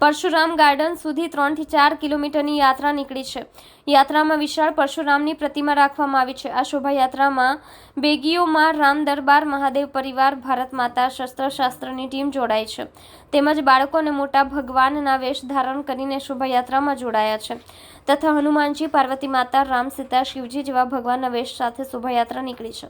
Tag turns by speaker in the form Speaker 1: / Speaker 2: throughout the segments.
Speaker 1: Parshuram garden સુધી 3 થી 4 કિલોમીટરની યાત્રા નીકળી છે। યાત્રામાં વિશાળ પરશુરામની પ્રતિમા રાખવામાં આવી છે। આ શોભાયાત્રામાં બેગીયોમાં રામ દરબાર, મહાદેવ પરિવાર, ભારત માતા શસ્ત્રશાસ્ત્રની ટીમ જોડાઈ છે તેમજ બાળકો અને મોટા ભગવાનના વેશ ધારણ કરીને શોભાયાત્રામાં જોડાયા છે તથા હનુમાનજી, પાર્વતી માતા, રામ, સીતા, શિવજી જેવા ભગવાનના વેશ સાથે શોભાયાત્રા નીકળી છે।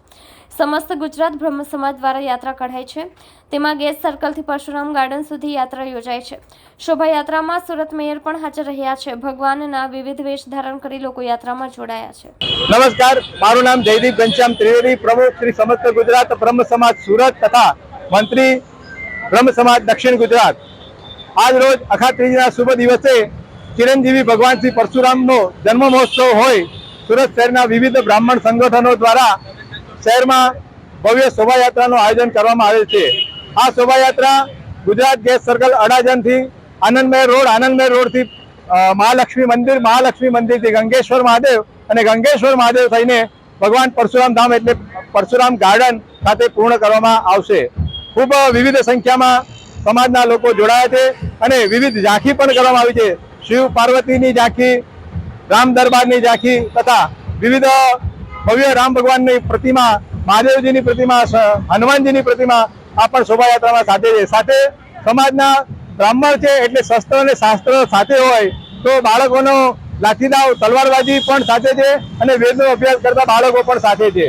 Speaker 1: સમસ્ત ગુજરાત બ્રહ્મ સમાજ દ્વારા યાત્રા કઢાઈ છે। તેમાં ગેસ સર્કલથી પરશુરામ ગાર્ડન સુધી યાત્રા યોજાઈ છે। શોભાયાત્રામાં સુરત મેયર પણ હાજર રહ્યા છે। ભગવાનના વિવિધ વેશ ધારણ કરી લોકો યાત્રામાં જોડાયા છે।
Speaker 2: નમસ્કાર, મારું નામ જયદીપ ઘનશ્યામ ત્રિવેદી, પ્રમુખ શ્રી સમસ્ત ગુજરાત બ્રહ્મ સમાજ સુરત તથા મંત્રી બ્રહ્મ સમાજ દક્ષિણ ગુજરાત। આજ રોજ અખાત ત્રીજના શુભ દિવસે ચિરંજીવી ભગવાન શ્રી પરશુરામનો જન્મ મહોત્સવ હોય સુરત શહેરના વિવિધ બ્રાહ્મણ સંગઠનો દ્વારા શહેરમાં ભવ્ય શોભાયાત્રાનું આયોજન કરવામાં આવેલ છે। આ શોભાયાત્રા ગુજરાત ગેસ સર્કલ અડાજણથી આનંદમય રોડથી મહાલક્ષ્મી મંદિરથી ગંગેશ્વર મહાદેવ અને ગંગેશ્વર મહાદેવ થઈને ભગવાન પરશુરામ ધામ એટલે પરશુરામ ગાર્ડન ખાતે પૂર્ણ કરવામાં આવશે। ખૂબ વિવિધ સંખ્યામાં સમાજના લોકો જોડાયા છે અને વિવિધ ઝાંખી પણ કરવામાં આવી છે। શિવ પાર્વતીની ઝાંખી, રામ દરબારની ઝાંખી તથા વિવિધ ભવ્ય રામ ભગવાનની પ્રતિમા, મહાદેવજીની પ્રતિમા, હનુમાનજીની પ્રતિમા આ પણ શોભાયાત્રામાં સાથે છે। સાથે સમાજના બ્રાહ્મણ છે એટલે શસ્ત્ર અને શાસ્ત્ર સાથે હોય તો બાળકોનો લાઠીદાવ, તલવારબાજી પણ સાથે છે અને વેદનો અભ્યાસ કરતા બાળકો પણ સાથે છે।